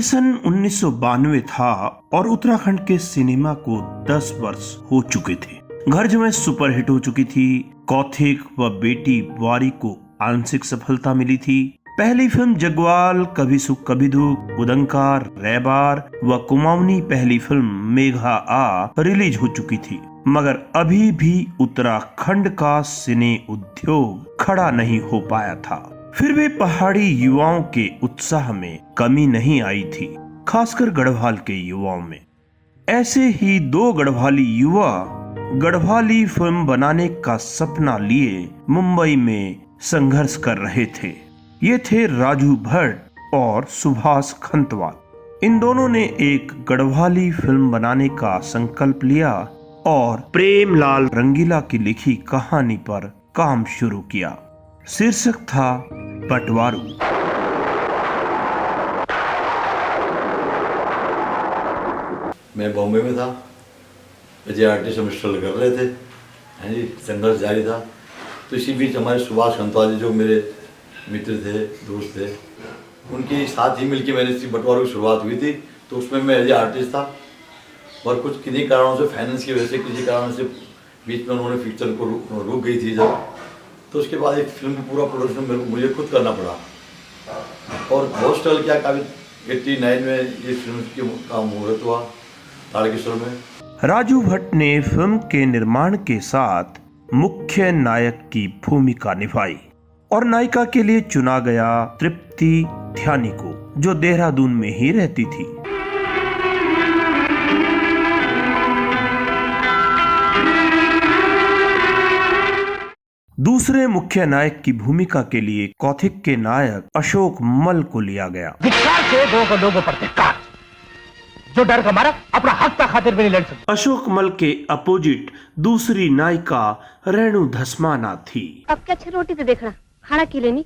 सन 1992 था और उत्तराखंड के सिनेमा को 10 वर्ष हो चुके थे। घर जमाई सुपरहिट हो चुकी थी। कौथिक व बेटी वारी को आंशिक सफलता मिली थी। पहली फिल्म जगवाल, कभी सुख कभी दुख, उदंकार, रैबार व कुमाऊनी पहली फिल्म मेघा आ रिलीज हो चुकी थी, मगर अभी भी उत्तराखंड का सिने उद्योग खड़ा नहीं हो पाया था। फिर भी पहाड़ी युवाओं के उत्साह में कमी नहीं आई थी, खासकर गढ़वाल के युवाओं में। ऐसे ही दो गढ़वाली युवा गढ़वाली फिल्म बनाने का सपना लिए मुंबई में संघर्ष कर रहे थे। ये थे राजू भट्ट और सुभाष खंतवाल। इन दोनों ने एक गढ़वाली फिल्म बनाने का संकल्प लिया और प्रेमलाल रंगीला की लिखी कहानी पर काम शुरू किया। शीर्षक था बटवारू। मैं बॉम्बे में था, एज आर्टिस्ट हम स्ट्रगल कर रहे थे, हाँ जी, संघर्ष जारी था। तो इसी बीच हमारे सुभाष खंतवाल जी जो मेरे मित्र थे, दोस्त थे, उनके साथ ही मिलकर मैंने इसी बटवारू की शुरुआत हुई थी। तो उसमें मैं एज आर्टिस्ट था और कुछ किन्हीं कारणों से, फाइनेंस की वजह से, किसी कारण से बीच में उन्होंने पिक्चर को रुक गई थी जब, तो उसके बाद एक फिल्म का पूरा प्रोडक्शन मुझे खुद करना पड़ा और बहुत स्ट्रगल किया। काफी 89 में ये फिल्म का मुहूर्त हुआ ताड़केश्वर में। राजू भट्ट ने फिल्म के निर्माण के साथ मुख्य नायक की भूमिका निभाई और नायिका के लिए चुना गया तृप्ति ध्यानी को, जो देहरादून में ही रहती थी। दूसरे मुख्य नायक की भूमिका के लिए कौथिक के नायक अशोक मल को लिया गया। से दो लोगों पर धिक्कार, जो डर का मारा अपना हक का खातिर भी नहीं लड़ सकते। अशोक मल के अपोजिट दूसरी नायिका रेणु धस्माना थी। अब क्या अच्छी रोटी तो देखना, खाना की लेनी।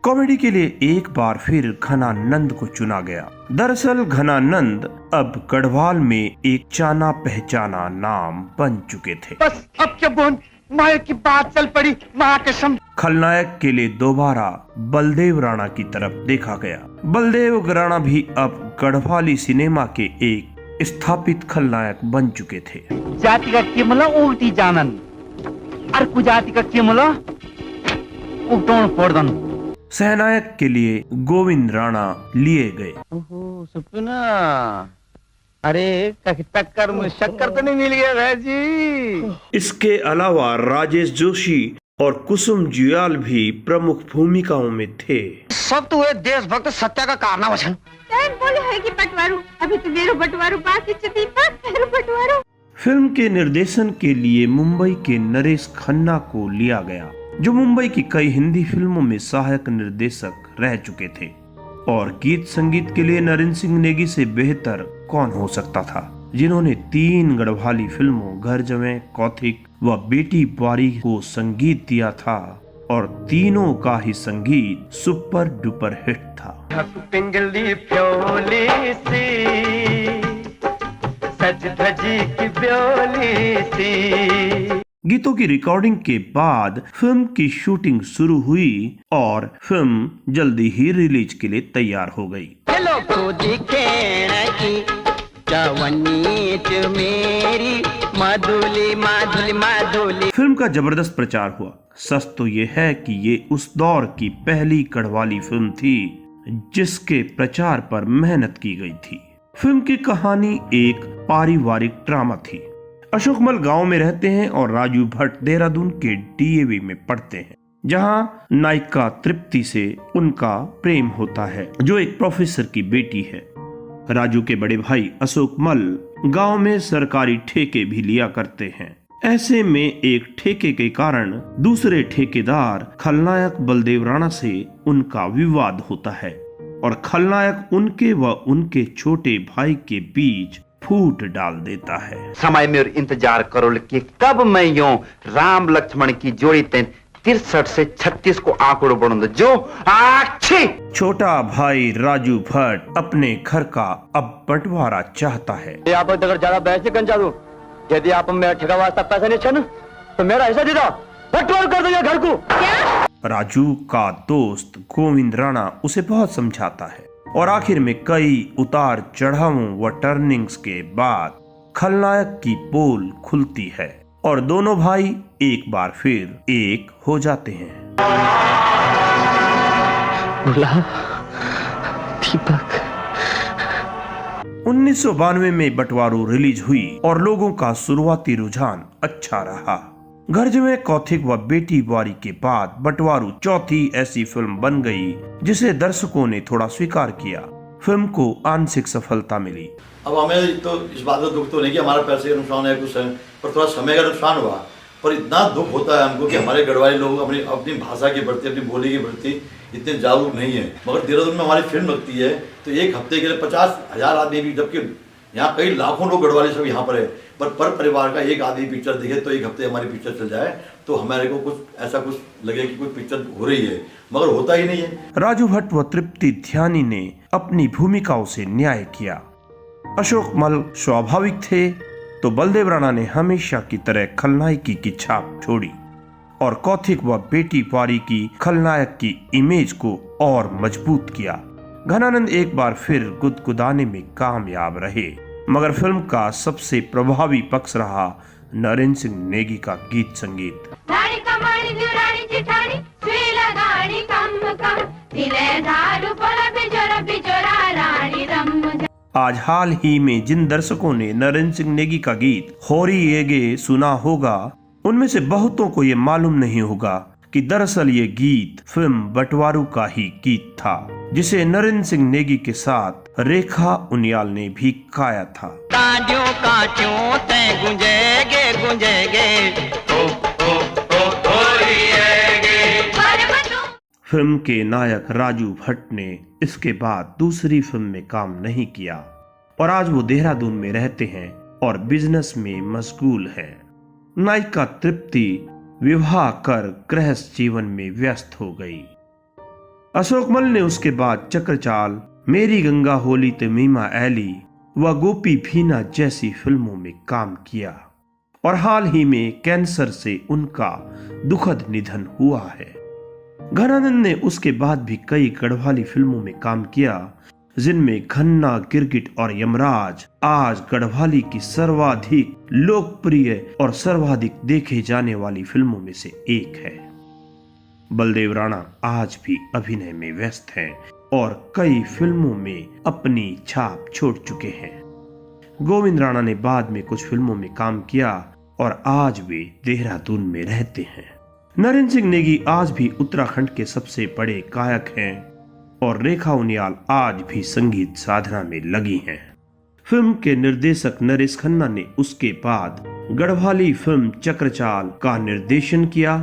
कॉमेडी के लिए एक बार फिर घनानंद को चुना गया। दरअसल घनानंद अब गढ़वाल में एक जाना पहचाना नाम बन चुके थे। बस अब क्या बोल, माया की बात चल पड़ी, माँ कसम। खलनायक के लिए दोबारा बलदेव राणा की तरफ देखा गया। बलदेव राणा भी अब गढ़वाली सिनेमा के एक स्थापित खलनायक बन चुके थे। जाति का किमला उल्टी जानन, और कुजाति का किमला उल्टों फोड़न। सहनायक के लिए गोविंद राणा लिए गए। ओहो सपना, अरे टक्कर में शक्कर तो नहीं मिल गया भाई। इसके अलावा राजेश जोशी और कुसुम जुयाल भी प्रमुख भूमिकाओं में थे। सब तो देशभक्त सत्या का कारनामा वचन। बोले है कि बटवारू, अभी तो मेरो बटवारू बाकी चती मेरो बटवारू। फिल्म के निर्देशन के लिए मुंबई के नरेश खन्ना को लिया गया, जो मुंबई की कई हिंदी फिल्मों में सहायक निर्देशक रह चुके थे। और गीत संगीत के लिए नरेंद्र सिंह नेगी से बेहतर कौन हो सकता था, जिन्होंने 3 गढ़वाली फिल्मों घर जमाई, कौथिक व बेटी वारी को संगीत दिया था और तीनों का ही संगीत सुपर डुपर हिट था। पिंगली प्योली सी, सज धजी की प्योली सी। गीतों की रिकॉर्डिंग के बाद फिल्म की शूटिंग शुरू हुई और फिल्म जल्दी ही रिलीज के लिए तैयार हो गई। मेरी माधुली माधुली माधुली। फिल्म का जबरदस्त प्रचार हुआ। सच तो ये है कि ये उस दौर की पहली गढ़वाली फिल्म थी जिसके प्रचार पर मेहनत की गई थी। फिल्म की कहानी एक पारिवारिक ड्रामा थी। अशोक मल गांव में रहते हैं और राजू भट्ट देहरादून के डीएवी में पढ़ते हैं, जहां नायिका तृप्ति से उनका प्रेम होता है, जो एक प्रोफेसर की बेटी है। राजू के बड़े भाई अशोक मल गांव में सरकारी ठेके भी लिया करते हैं। ऐसे में एक ठेके के कारण दूसरे ठेकेदार खलनायक बलदेव राणा से उनका विवाद होता है और खलनायक उनके व उनके छोटे भाई के बीच फूट डाल देता है। समय में इंतजार करो कि कब मैं यूं राम लक्ष्मण की जोड़ी 63 से 36 को आंकड़ों बढ़ूंगा जो अच्छी। छोटा भाई राजू भट्ट अपने घर का अब बंटवारा चाहता है। आप अगर ज्यादा बहस गंजा दो, यदि आप मेरा ठेका वास्ता पैसा नहीं छन तो मेरा हिस्सा दे दो, बंटवारा कर दो घर को। राजू का दोस्त गोविंद राणा उसे बहुत समझाता है और आखिर में कई उतार चढ़ावों व टर्निंग्स के बाद खलनायक की पोल खुलती है और दोनों भाई एक बार फिर एक हो जाते हैं। दीपक 1992 में बंटवारू रिलीज हुई और लोगों का शुरुआती रुझान अच्छा रहा। घर जमे कौथिक व बेटी बारी के बाद बंटवारू चौथी ऐसी फिल्म बन गई जिसे दर्शकों ने थोड़ा स्वीकार किया। फिल्म को आंशिक सफलता मिली। अब हमें तो इस बात का दुख तो नहीं कि हमारा पैसे का नुकसान है कुछ है, पर थोड़ा समय का नुकसान हुआ। पर इतना दुख होता है हमको कि हमारे गढ़वाली लोग अपनी भाषा के प्रति, अपनी बोली के प्रति इतने जागरूक नहीं है। मगर देहरादून में हमारी फिल्म लगती है तो एक हफ्ते के लिए 50,000 आदमी भी, जबकि यहाँ कई लाखों लोग गढ़वाली सब यहाँ पर है, पर परिवार का एक आदमी पिक्चर दिखे तो एक हफ्ते हमारी पिक्चर चल जाए तो हमारे को कुछ ऐसा कुछ लगे कि कुछ पिक्चर हो रही है, मगर होता ही नहीं है। राजू भट्ट व तृप्ति ध्यानी ने अपनी भूमिकाओं से न्याय किया। अशोक मल स्वाभाविक थे तो बलदेव राणा ने हमेशा की तरह खलनायकी की छाप छोड़ी और कौथिक व बेटी पारी की खलनायक की इमेज को और मजबूत किया। घनानंद एक बार फिर गुदगुदाने में कामयाब रहे, मगर फिल्म का सबसे प्रभावी पक्ष रहा नरेंद्र सिंह नेगी का गीत संगीत। आज हाल ही में जिन दर्शकों ने नरेंद्र सिंह नेगी का गीत होरी येगे सुना होगा, उनमें से बहुतों को ये मालूम नहीं होगा कि दरअसल ये गीत फिल्म बंटवारू का ही गीत था, जिसे नरेंद्र सिंह नेगी के साथ रेखा उनियाल ने भी गाया था। कांटियों कांटियों ते गुंजेगे गुंजेगे फिल्म के नायक राजू भट्ट ने इसके बाद दूसरी फिल्म में काम नहीं किया और आज वो देहरादून में रहते हैं और बिजनेस में मशगूल है। नायिका तृप्ति विवाह कर गृहस्थ जीवन में व्यस्त हो गई। अशोक मल ने उसके बाद चक्रचाल, मेरी गंगा होली तमीमा ऐली व गोपी भीना जैसी फिल्मों में काम किया और हाल ही में कैंसर से उनका दुखद निधन हुआ है। घनानंद ने उसके बाद भी कई गढ़वाली फिल्मों में काम किया, जिनमें खन्ना, गिरगिट और यमराज आज गढ़वाली की सर्वाधिक लोकप्रिय और सर्वाधिक देखे जाने वाली फिल्मों में से एक है। बलदेव राणा आज भी अभिनय में व्यस्त हैं और कई फिल्मों में अपनी छाप छोड़ चुके हैं। गोविंद राणा ने बाद में कुछ फिल्मों में काम किया और आज वे देहरादून में रहते हैं। नरेंद्र सिंह नेगी आज भी उत्तराखंड के सबसे बड़े गायक हैं और रेखा उनियाल आज भी संगीत साधना में लगी हैं। फिल्म के निर्देशक नरेश खन्ना ने उसके बाद गढ़वाली फिल्म चक्रचाल का निर्देशन किया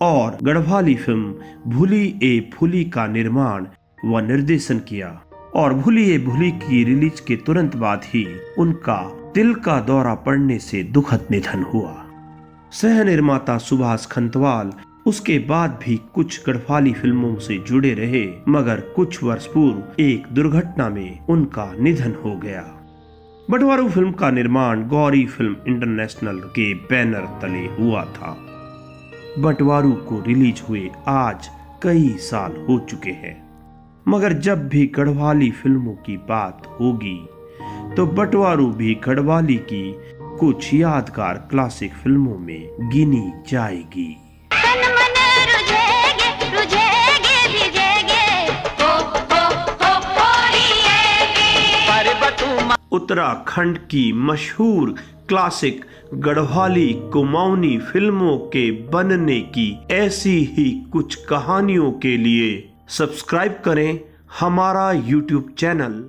और गढ़वाली फिल्म भूली ए भूली का निर्माण व निर्देशन किया और भूली ए भूली की रिलीज के तुरंत बाद ही उनका दिल का दौरा पड़ने से दुखद निधन हुआ। सह निर्माता सुभाष खंतवाल उसके बाद भी कुछ गढ़वाली फिल्मों से जुड़े रहे, मगर कुछ वर्ष पूर्व एक दुर्घटना में उनका निधन हो गया। बंटवारू फिल्म का निर्माण गौरी फिल्म इंटरनेशनल के बैनर तले हुआ था। बंटवारू को रिलीज हुए आज कई साल हो चुके हैं, मगर जब भी गढ़वाली फिल्मों की बात होगी तो बंटवारू भी गढ़वाली की कुछ यादगार क्लासिक फिल्मों में गिनी जाएगी। उत्तराखंड की मशहूर क्लासिक गढ़वाली कुमाऊनी फिल्मों के बनने की ऐसी ही कुछ कहानियों के लिए सब्सक्राइब करें हमारा YouTube चैनल